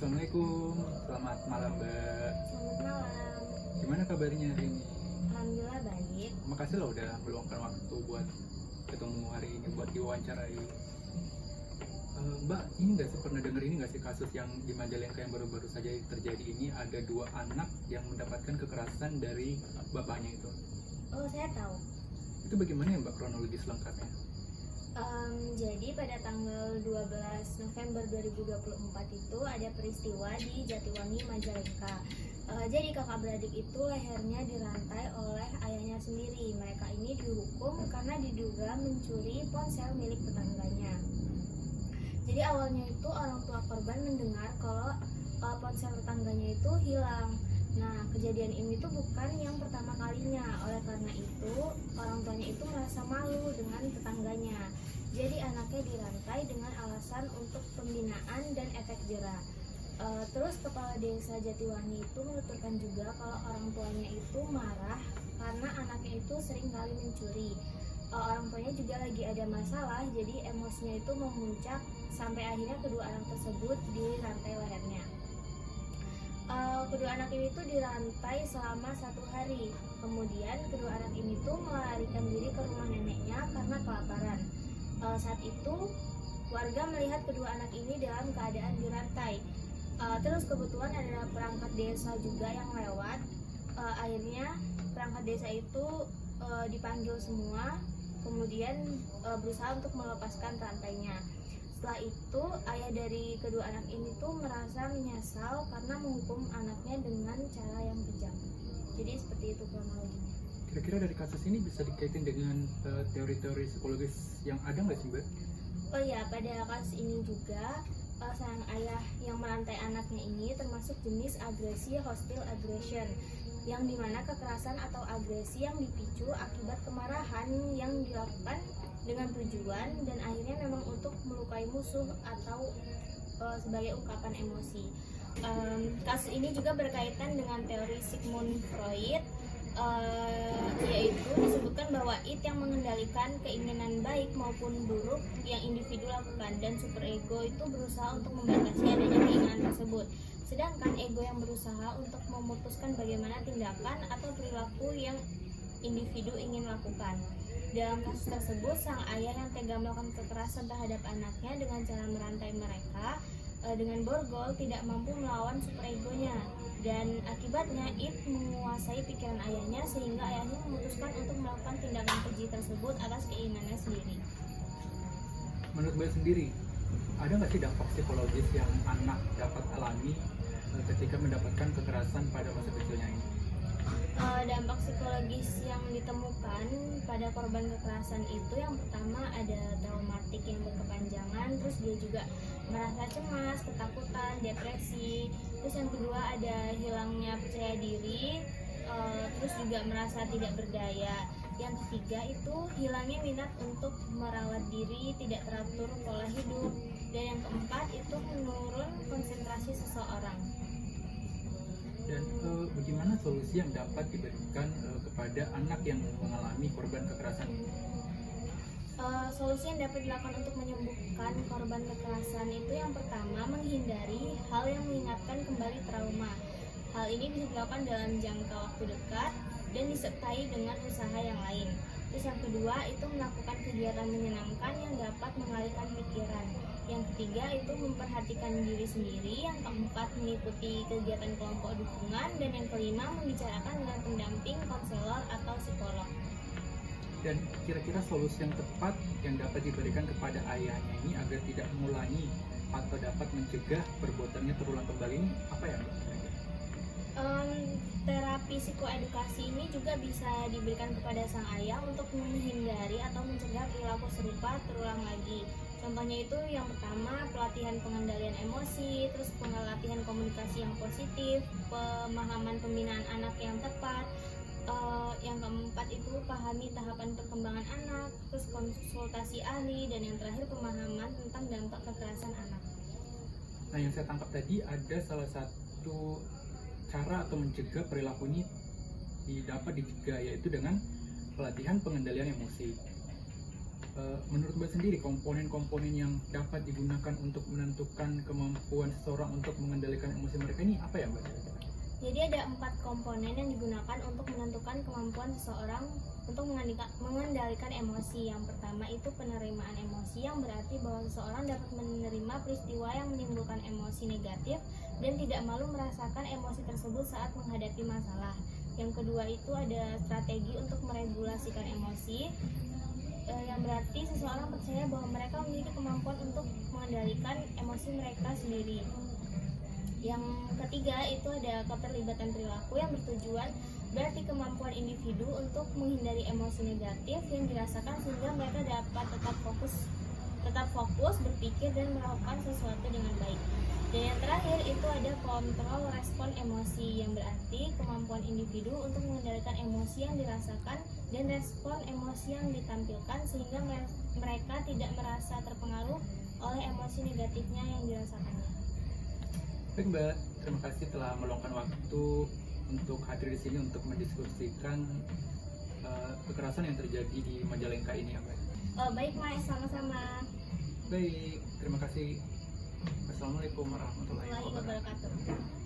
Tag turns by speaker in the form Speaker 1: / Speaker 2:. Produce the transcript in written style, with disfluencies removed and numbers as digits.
Speaker 1: Assalamualaikum, selamat malam Mbak.
Speaker 2: Selamat malam.
Speaker 1: Gimana kabarnya hari ini?
Speaker 2: Alhamdulillah baik.
Speaker 1: Makasih loh udah meluangkan waktu buat ketemu hari ini, buat diwawancarai. Mbak, ini nggak sih pernah denger ini nggak sih kasus yang di Majalengka yang baru-baru saja terjadi ini, ada 2 anak yang mendapatkan kekerasan dari bapaknya itu.
Speaker 2: Oh, saya tahu.
Speaker 1: Itu bagaimana ya Mbak kronologis lengkapnya?
Speaker 2: Jadi pada tanggal 12 November 2024 itu ada peristiwa di Jatiwangi, Majalengka. Jadi kakak beradik itu lehernya dirantai oleh ayahnya sendiri. Mereka ini dihukum karena diduga mencuri ponsel milik tetangganya. Jadi awalnya itu orang tua korban mendengar kalau ponsel tetangganya itu hilang. Nah, kejadian ini tuh bukan yang pertama kalinya. Oleh karena itu, orang tuanya itu merasa malu dengan tetangganya. Jadi anaknya dirantai dengan alasan untuk pembinaan dan efek jera. Terus kepala desa Jatiwangi itu menuturkan juga kalau orang tuanya itu marah karena anaknya itu sering kali mencuri. Orang tuanya juga lagi ada masalah, jadi emosinya itu memuncak sampai akhirnya kedua anak tersebut dirantai lehernya. Kedua anak ini tuh dirantai selama 1 hari. Kemudian kedua anak ini tuh melarikan diri ke rumah neneknya karena kelaparan. Saat itu warga melihat kedua anak ini dalam keadaan dirantai. Terus kebetulan ada perangkat desa juga yang lewat. Akhirnya perangkat desa itu dipanggil semua, kemudian berusaha untuk melepaskan rantainya. Setelah itu ayah dari kedua anak ini tuh merasa menyesal karena menghukum anaknya dengan cara yang kejam. Jadi seperti itu kronologinya.
Speaker 1: Kira-kira dari kasus ini bisa dikaitin dengan teori-teori psikologis yang ada nggak sih Mbak?
Speaker 2: Oh iya, pada kasus ini juga sang ayah yang merantai anaknya ini termasuk jenis agresi hostile aggression, yang dimana kekerasan atau agresi yang dipicu akibat kemarahan yang dilakukan dengan tujuan dan akhirnya memang untuk melukai musuh atau sebagai ungkapan emosi. Kasus ini juga berkaitan dengan teori Sigmund Freud, yaitu disebutkan bahwa id yang mengendalikan keinginan baik maupun buruk yang individu lakukan, dan superego itu berusaha untuk membatasi adanya keinginan tersebut. Sedangkan ego yang berusaha untuk memutuskan bagaimana tindakan atau perilaku yang individu ingin lakukan. Dalam kasus tersebut, sang ayah yang tega melakukan kekerasan terhadap anaknya dengan cara merantai mereka dengan borgol tidak mampu melawan superegonya, dan akibatnya id menguasai pikiran ayahnya sehingga ayahnya memutuskan untuk melakukan tindakan keji tersebut atas keinginannya sendiri.
Speaker 1: Menurut Mbak sendiri, ada nggak sih dampak psikologis yang anak dapat alami ketika mendapatkan kekerasan pada masa kecilnya ini?
Speaker 2: Dampak psikologis yang ditemukan pada korban kekerasan itu yang pertama ada traumatik yang berkepanjangan, terus dia juga merasa cemas, ketakutan, depresi. Terus yang kedua ada hilangnya percaya diri, terus juga merasa tidak berdaya. Yang ketiga itu hilangnya minat untuk merawat diri, tidak teratur pola hidup. Dan yang keempat itu menurun konsentrasi seseorang.
Speaker 1: Dan bagaimana solusi yang dapat diberikan kepada anak yang mengalami korban kekerasan ini?
Speaker 2: Solusi yang dapat dilakukan untuk menyembuhkan korban kekerasan itu yang pertama menghindari hal yang mengingatkan kembali trauma. Hal ini bisa dilakukan dalam jangka waktu dekat dan disertai dengan usaha yang lain. Terus yang kedua itu melakukan kegiatan menyenangkan yang dapat mengalihkan pikiran. Yang ketiga itu memperhatikan diri sendiri. Yang keempat mengikuti kegiatan kelompok dukungan. Dan yang kelima membicarakan dengan pendamping, konselor atau psikolog.
Speaker 1: Dan kira-kira solusi yang tepat yang dapat diberikan kepada ayahnya ini agar tidak mengulangi atau dapat mencegah perbuatannya terulang kembali ini apa ya Mbak?
Speaker 2: Terapi psikoedukasi ini juga bisa diberikan kepada sang ayah untuk menghindari atau mencegah perilaku serupa terulang lagi. Contohnya itu yang pertama pelatihan pengendalian emosi, terus pelatihan komunikasi yang positif, pemahaman pembinaan anak yang tepat. Yang keempat itu pahami tahapan perkembangan anak, terus konsultasi ahli, dan yang terakhir pemahaman tentang dampak kekerasan anak.
Speaker 1: Nah, yang saya tangkap tadi ada salah satu cara atau mencegah perilaku ini dapat dicegah, yaitu dengan pelatihan pengendalian emosi. Menurut Mbak sendiri, komponen-komponen yang dapat digunakan untuk menentukan kemampuan seseorang untuk mengendalikan emosi mereka ini apa ya Mbak?
Speaker 2: Jadi ada 4 komponen yang digunakan untuk menentukan kemampuan seseorang untuk mengendalikan emosi. Yang pertama itu penerimaan emosi, yang berarti bahwa seseorang dapat menerima peristiwa yang menimbulkan emosi negatif dan tidak malu merasakan emosi tersebut saat menghadapi masalah. Yang kedua itu ada strategi untuk meregulasikan emosi, yang berarti seseorang percaya bahwa mereka memiliki kemampuan untuk mengendalikan emosi mereka sendiri. Yang ketiga itu ada keterlibatan perilaku, yang bertujuan berarti kemampuan individu untuk menghindari emosi negatif yang dirasakan sehingga mereka dapat tetap fokus berpikir dan melakukan sesuatu dengan baik. Dan yang terakhir itu ada kontrol respon emosi, yang berarti kemampuan individu untuk mengendalikan emosi yang dirasakan dan respon emosi yang ditampilkan sehingga mereka tidak merasa terpengaruh oleh emosi negatifnya yang dirasakannya.
Speaker 1: Baik Mbak, terima kasih telah meluangkan waktu untuk hadir di sini untuk mendiskusikan kekerasan yang terjadi di Majalengka ini ya Mbak.
Speaker 2: Baik Mas, sama-sama.
Speaker 1: Baik, terima kasih. Wassalamualaikum warahmatullahi wabarakatuh.
Speaker 2: Wabarakatuh.